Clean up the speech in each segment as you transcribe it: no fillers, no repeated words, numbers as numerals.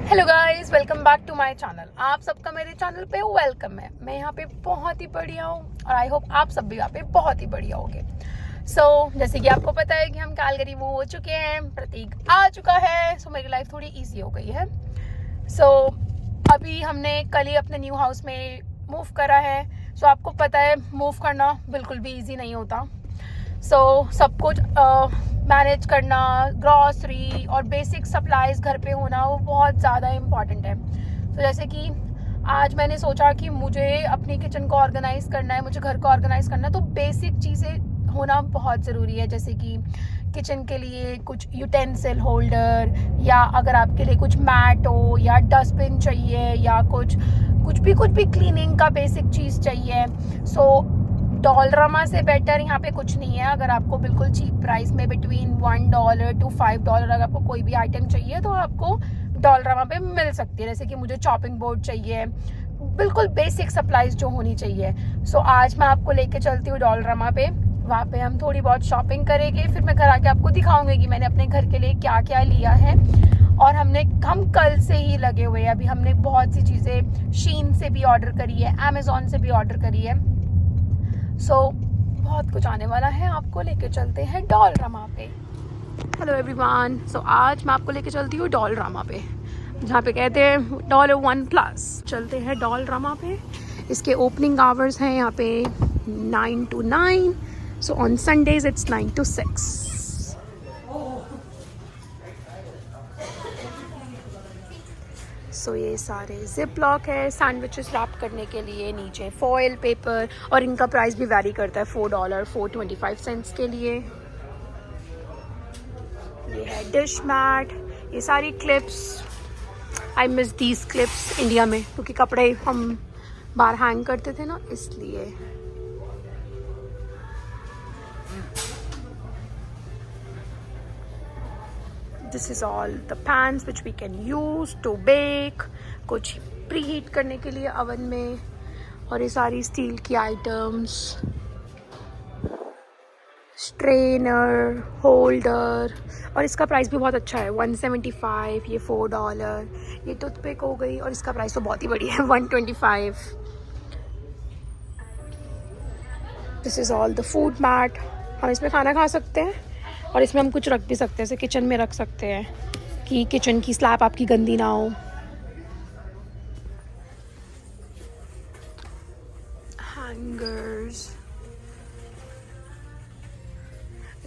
Hello guys, welcome back to my channel. आप सबका मेरे चैनल पे वेलकम है। मैं यहाँ पे बहुत ही बढ़िया हूँ और आई होप आप सब भी यहाँ पे बहुत ही बढ़िया होंगे। जैसे कि आपको पता है कि हम कैलगरी मूव हो चुके हैं, प्रतीक आ चुका है। मेरी लाइफ थोड़ी इजी हो गई है। अभी हमने कल ही अपने न्यू हाउस में मूव करा है। आपको पता है मूव करना बिल्कुल भी ईजी नहीं होता। सब कुछ मैनेज करना, ग्रॉसरी और बेसिक सप्लाईज घर पे होना, वो बहुत ज़्यादा इम्पॉर्टेंट है। जैसे कि आज मैंने सोचा कि मुझे अपनी किचन को ऑर्गेनाइज करना है, मुझे घर को ऑर्गेनाइज करना है, तो बेसिक चीज़ें होना बहुत ज़रूरी है। जैसे कि किचन के लिए कुछ यूटेंसिल होल्डर, या अगर आपके लिए कुछ मैट हो, या डस्टबिन चाहिए, या कुछ भी क्लीनिंग का बेसिक चीज़ चाहिए। डॉलरामा से बेटर यहाँ पे कुछ नहीं है। अगर आपको बिल्कुल चीप प्राइस में बिटवीन $1 to $5 अगर आपको कोई भी आइटम चाहिए तो आपको डॉलरामा पे मिल सकती है। जैसे कि मुझे चॉपिंग बोर्ड चाहिए, बिल्कुल बेसिक सप्लाईज जो होनी चाहिए। आज मैं आपको लेके चलती हूँ डॉलरामा पे। वहाँ पे हम थोड़ी बहुत शॉपिंग करेंगे, फिर मैं घर आके आपको दिखाऊंगी कि मैंने अपने घर के लिए क्या क्या लिया है। और हम कल से ही लगे हुए हैं। अभी हमने बहुत सी चीज़ें शीन से भी ऑर्डर करी है, अमेजोन से भी ऑर्डर करी है। बहुत कुछ आने वाला है। आपको लेके चलते हैं डॉलरामा पे। Hello everyone. आज मैं आपको लेके चलती हूँ डॉलरामा पे, जहाँ पे कहते हैं $1+। चलते हैं डॉलरामा पे। इसके ओपनिंग आवर्स हैं यहाँ पे 9 to 9। On Sundays it's 9 to 6। ये सारे जिप लॉक है सैंडविचेस रैप करने के लिए, नीचे फॉयल पेपर, और इनका प्राइस भी वैरी करता है। $4.25 के लिए। ये है डिश मैट, ये सारी clips. I miss these clips India में, क्योंकि कपड़े हम बाहर हैंग करते थे ना, इसलिए। This is all the pans which we can use to bake, कुछ प्री हीट करने के लिए ओवन में, और ये सारी स्टील की आइटम्स, स्ट्रेनर, होल्डर। और इसका प्राइस भी बहुत अच्छा है, 175। ये $4। ये टूथपिक हो गई, और इसका प्राइस तो बहुत ही बढ़िया है, 125। This is all the food mat. हम इसमें खाना खा सकते हैं, और इसमें हम कुछ रख भी सकते हैं, जैसे किचन में रख सकते हैं कि किचन की स्लैब आपकी गंदी ना हो। Hangers,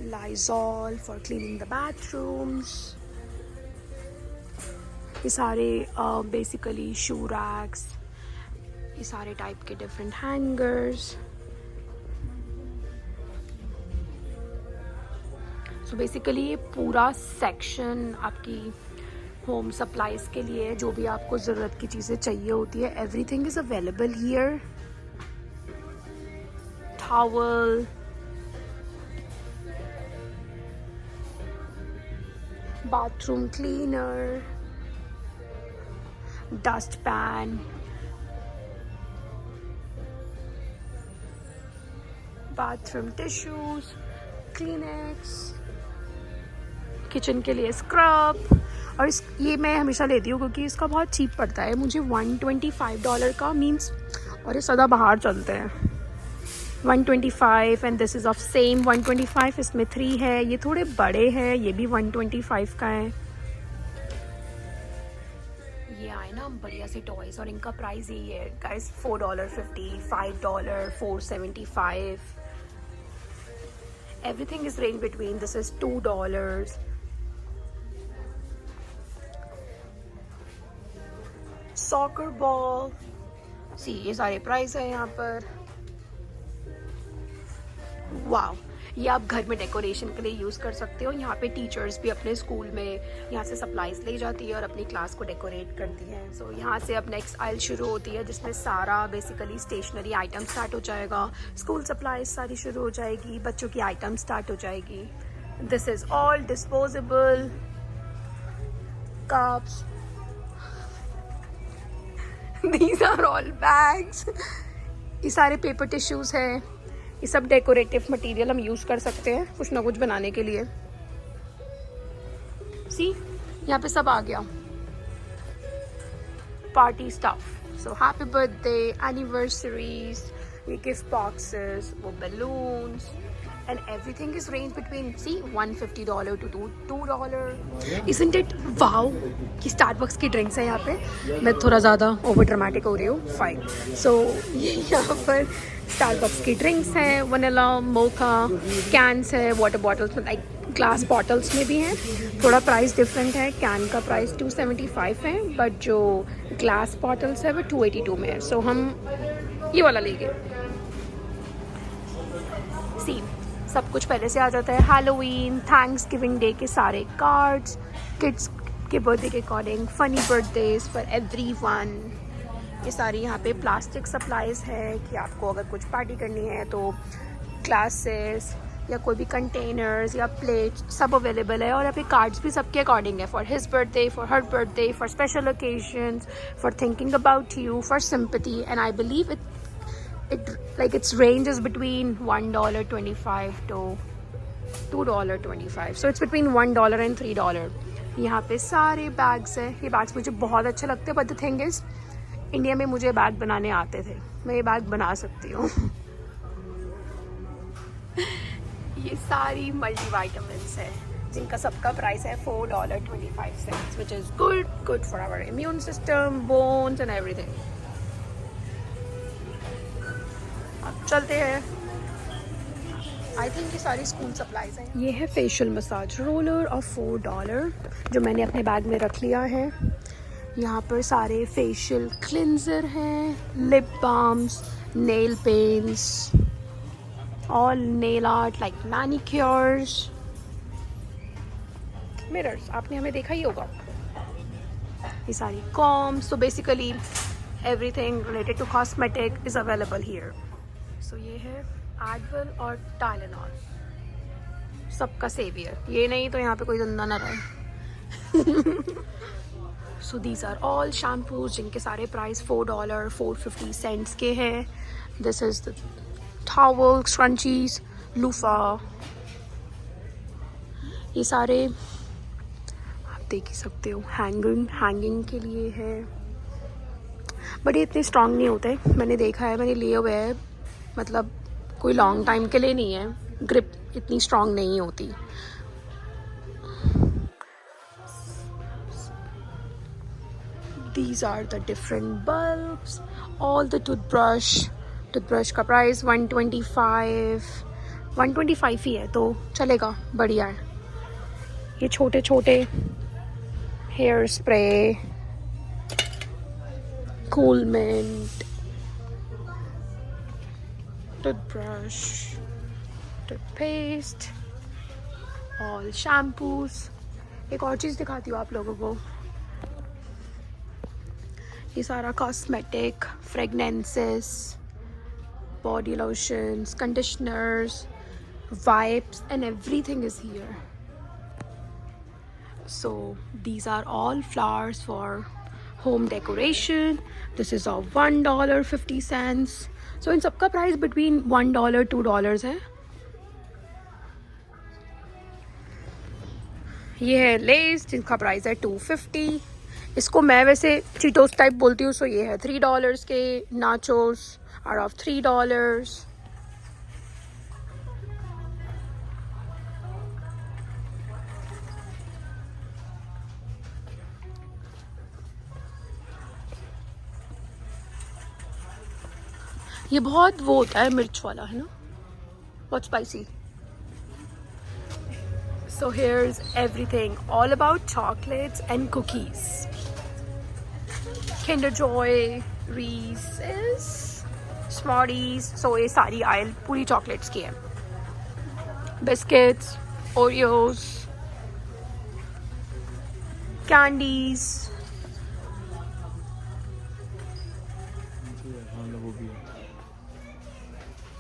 Lysol for cleaning the bathrooms. ये सारे बेसिकली शू रैक्स, ये सारे टाइप के डिफरेंट हैंगर्स। बेसिकली ये पूरा सेक्शन आपकी होम सप्लाईज के लिए, जो भी आपको ज़रूरत की चीज़ें चाहिए होती है, everything is available here. Towel, bathroom cleaner, dust pan, bathroom tissues, Kleenex, kitchen के लिए स्क्रब। और ये मैं हमेशा लेती हूँ क्योंकि इसका बहुत चीप पड़ता है मुझे, $125 का मीन्स। और ये सदा बाहर चलते हैं 125। And this is of same 125। इसमें 3 है, ये थोड़े बड़े हैं, ये भी 125 का है। ये आए ना बढ़िया से टॉयज, और इनका प्राइस यही है guys, $4.50, $5, $4.75। Everything is range between. This is $2. Soccer ball. See, ये सारे प्राइस है यहाँ पर। वाव, ये आप घर में डेकोरेशन के लिए यूज़ कर सकते हो। यहाँ पे टीचर्स भी अपने स्कूल में यहाँ से सप्लाईज ले जाती है और अपनी क्लास को डेकोरेट करती हैं। यहाँ से अब नेक्स्ट आइल शुरू होती है, जिसमें सारा बेसिकली स्टेशनरी आइटम स्टार्ट हो जाएगा, स्कूल सप्लाईज सारी शुरू हो जाएगी, बच्चों की आइटम स्टार्ट हो जाएगी। This is all disposable cups. These are all bags. ये सारे पेपर टिश्यूज़ हैं। ये सब डेकोरेटिव मटेरियल हम यूज़ कर सकते हैं कुछ ना कुछ बनाने के लिए। सी, यहाँ पे सब आ गया। party stuff. So happy birthday, anniversaries, ये gift boxes, वो balloons, and everything is ranged between $150 to $2. Isn't it wow? कि Starbucks की drinks है यहाँ पे. मैं थोड़ा ज़्यादा over dramatic हो रही हूँ. Fine. So यहाँ पर Starbucks की drinks हैं, vanilla, mocha, cans है, water bottles में like ग्लास बॉटल्स में भी हैं. थोड़ा प्राइस डिफरेंट है. कैन का प्राइस $275 है, बट जो ग्लास बॉटल्स है वो $282 में है. सो हम ये वाला लेंगे. सी सब कुछ पहले से आ जाता है. हैलोवीन, थैंक्स गिविंग डे के सारे कार्ड्स, किड्स के बर्थडे के according funny birthdays for everyone. ये सारी यहाँ पे प्लास्टिक सप्लाईज है कि आपको अगर कुछ पार्टी करनी है तो ग्लासेस या कोई भी कंटेनर्स या प्लेट्स सब अवेलेबल है. और यहाँ पे कार्ड्स भी सबके अकॉर्डिंग है. For his birthday, for her birthday, for special occasions, for thinking about you, for sympathy. And I believe its ranges between $1.25 to $2.25. So it's between $1 and $3. यहाँ पे सारे बैग्स हैं. ये बैग्स मुझे बहुत अच्छे लगते हैं. But the thing is India में मुझे बैग बनाने आते थे. मैं ये बैग बना सकती हूँ. ये सारी मल्टी वाइटामिन्स है जिनका सबका प्राइस है $4.25, which is good for our immune system, bones and everything. अब चलते हैं. आई थिंक ये सारी स्कूल सप्लाईज हैं. ये है फेशियल मसाज रोलर और $4 जो मैंने अपने बैग में रख लिया है. यहाँ पर सारे फेशियल क्लिनजर हैं, lip balms, nail paints, all nail art like manicures, mirrors. आपने हमें देखा ही होगा. ये सारी combs. So basically everything related to cosmetic is available here. So ये है Advil और Tylenol, सबका savior. ये नहीं तो यहाँ पे कोई जिंदा ना रहे. So these are all shampoos जिनके सारे प्राइस $4, 450 cents के हैं. This is the towel, scrunchies, loofah. ये सारे आप देख ही सकते हो. हैंगिंग के लिए है. बट ये इतने स्ट्रॉन्ग नहीं होते. मैंने देखा है, मैंने लिए हुए हैं. मतलब कोई लॉन्ग टाइम के लिए नहीं है. ग्रिप इतनी स्ट्रॉन्ग नहीं होती. These are the different bulbs. All the toothbrush का प्राइस $125 ही है तो चलेगा, बढ़िया है. ये छोटे छोटे hair spray, cool mint, toothbrush, toothpaste, all shampoos. एक और चीज़ दिखाती हूँ आप लोगों को. ये सारा cosmetic, fragrances, body lotions, conditioners, wipes and everything is here. So these are all flowers for home decoration. This is of $1.50. So इन सबका प्राइस between $1 $2 है. ये है लेस जिनका प्राइस है $250. इसको मैं वैसे चीटोस टाइप बोलती हूँ. सो ये है $3 के. Nachos are of $3. ये बहुत वो होता है मिर्च वाला है ना, बहुत spicy. So here's everything all about chocolates and cookies. Kinder Joy, Reese's, Smarties. So ये सारी आयल पूरी चॉकलेट्स की है. Biscuits, Oreos, candies.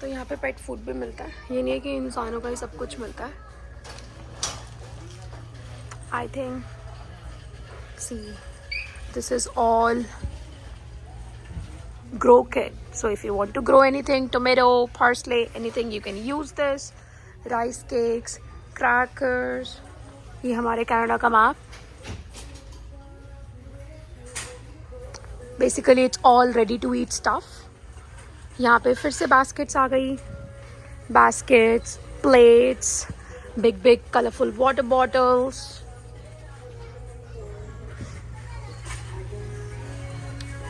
तो यहाँ पे पेट फूड भी मिलता है. ये नहीं है कि इंसानों का ही सब कुछ मिलता है. I think, see, this is all grow kit. So if you want to grow anything, tomato, parsley, anything, you can use this. Rice cakes, crackers. ये हमारे कनाडा का map. Basically it's all ready to eat stuff. यहाँ पे फिर से baskets आ गई, baskets, plates, big big colourful water bottles.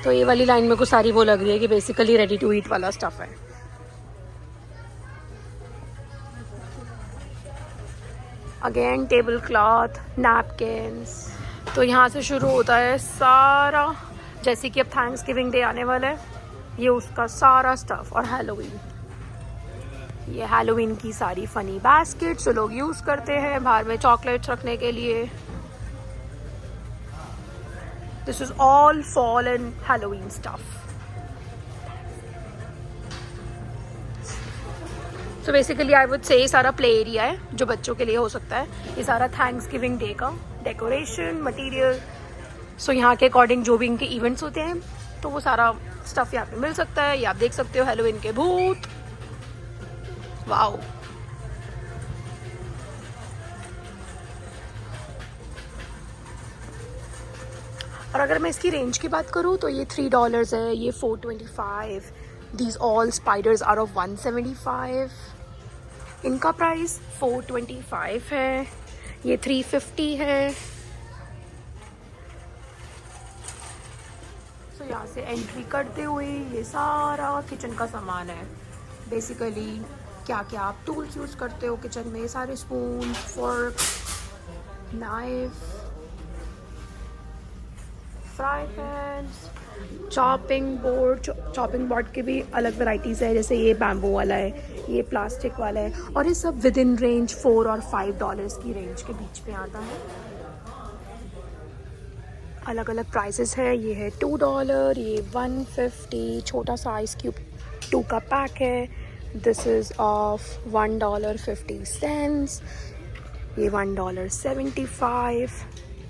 तो ये वाली लाइन में को सारी वो लग रही है कि बेसिकली रेडी टू ईट वाला स्टफ है। Again table cloth, napkins. तो यहाँ से शुरू होता है सारा, जैसे कि अब थैंक्स गिविंग डे आने वाला है, ये उसका सारा स्टफ। और हैलोवीन, ये हैलोवीन की सारी फनी बास्केट्स जो लोग यूज़ करते हैं बाहर में चॉकलेट्स रखने के लिए। This is all fall and Halloween stuff. So basically I would say ये सारा प्ले एरिया है जो बच्चों के लिए हो सकता है। ये सारा थैंक्स गिविंग डे का डेकोरेशन मटेरियल। सो यहाँ के अकॉर्डिंग जो भी इनके इवेंट्स होते हैं तो वो सारा स्टफ यहाँ पे मिल सकता है। ये आप देख सकते हो, हैलोवीन के भूत, वाओ। और अगर मैं इसकी रेंज की बात करूँ तो ये $3 है, ये $4.25। These all spiders are of $175। इनका प्राइस $4.25 है, ये $3.50 है। तो यहाँ से एंट्री करते हुए ये सारा किचन का सामान है। बेसिकली क्या क्या आप टूल्स यूज़ करते हो किचन में, सारे spoon, fork, knife, fry pans, chopping board के भी अलग वैराइटीज़ है। जैसे ये बैम्बू वाला है, ये प्लास्टिक वाला है, और ये सब विद इन रेंज $4 और $5 की रेंज के बीच में आता है। अलग अलग प्राइसेस है। ये है $2, ये $1.50, छोटा सा आइस क्यूब 2 का पैक है। दिस इज़ ऑफ $1.50, ये $1.75,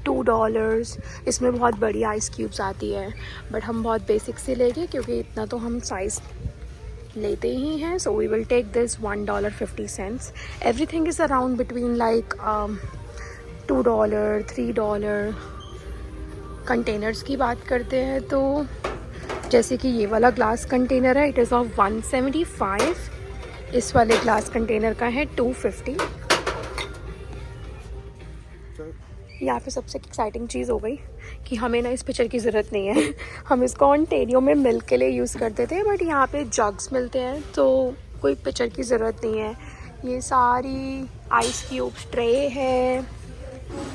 $2। इसमें बहुत बड़ी आइस क्यूब्स आती है, बट हम बहुत बेसिक से लेंगे क्योंकि इतना तो हम साइज़ लेते ही हैं। So we will take this $1.50। Everything is around between like $2, $3। Containers की बात करते हैं तो जैसे कि ये वाला ग्लास कंटेनर है, इट इज़ ऑफ $175। इस वाले ग्लास कंटेनर का है $250। यहाँ पे सबसे एक्साइटिंग चीज़ हो गई कि हमें ना इस पिक्चर की ज़रूरत नहीं है। हम इसको ऑन्टेरियो में मिल्क के लिए यूज़ करते थे, बट यहाँ पे जग्स मिलते हैं तो कोई पिक्चर की ज़रूरत नहीं है। ये सारी आइस क्यूब्स ट्रे है,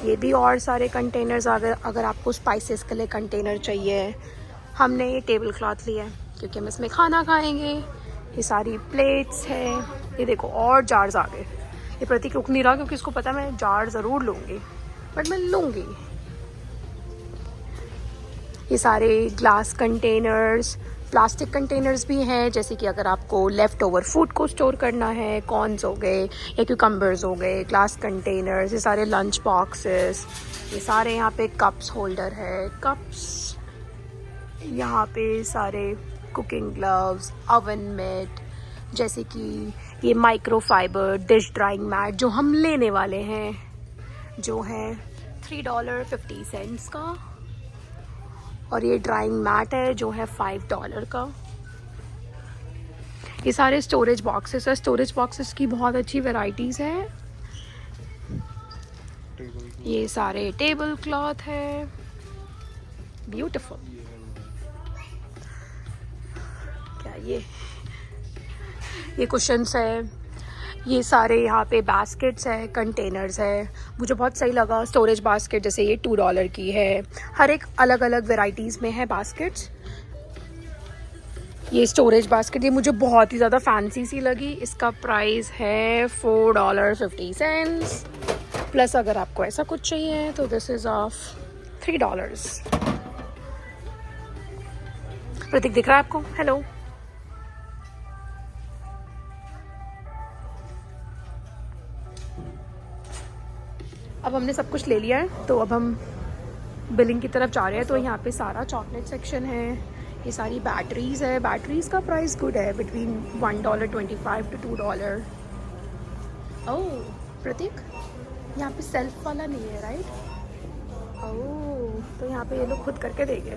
ये भी और सारे कंटेनर्स। अगर आपको स्पाइसेस के लिए कंटेनर चाहिए, हमने ये टेबल क्लॉथ लिया है क्योंकि हम इसमें खाना खाएंगे। ये सारी प्लेट्स है, ये देखो और जार्स आ गए। ये प्रतीक रुक नहीं रहा क्योंकि इसको पता है मैं जार ज़रूर लूँगी, बट मैं लूँगी। ये सारे ग्लास कंटेनर्स, प्लास्टिक कंटेनर्स भी हैं, जैसे कि अगर आपको लेफ़्ट ओवर फूड को स्टोर करना है, कॉर्न्स हो गए या क्यूकम्बर्स हो गए, ग्लास कंटेनर्स, ये सारे लंच बॉक्सेस, ये सारे यहाँ पे कप्स होल्डर है, कप्स, यहाँ पे सारे कुकिंग ग्लव्स, ओवन मैट, जैसे कि ये माइक्रोफाइबर डिश ड्राइंग मैट जो हम लेने वाले हैं, जो है $3.50 का। और ये ड्राइंग मैट है जो है $5 का। ये सारे स्टोरेज बॉक्सेस है। स्टोरेज बॉक्सेस की बहुत अच्छी वैराइटीज़ है। ये सारे टेबल क्लॉथ है, ब्यूटीफुल। क्या ये कुशन्स है। ये सारे यहाँ पे बास्केट्स है, कंटेनर्स है। मुझे बहुत सही लगा स्टोरेज बास्केट, जैसे ये $2 की है। हर एक अलग अलग वेराइटीज़ में है बास्केट्स। ये स्टोरेज बास्केट ये मुझे बहुत ही ज़्यादा फैंसी सी लगी। इसका प्राइस है $4.50 प्लस अगर आपको ऐसा कुछ चाहिए तो दिस इज़ ऑफ $3। प्रतीक दिख रहा है आपको? हेलो। अब हमने सब कुछ ले लिया है तो अब हम बिलिंग की तरफ जा रहे हैं। तो यहाँ पे सारा चॉकलेट सेक्शन है, ये सारी बैटरीज है। बैटरीज का प्राइस गुड है, बिटवीन $1.25 to $2। ओह प्रतीक, यहाँ पे सेल्फ वाला नहीं है राइट? ओह, तो यहाँ पे ये लोग खुद करके देंगे।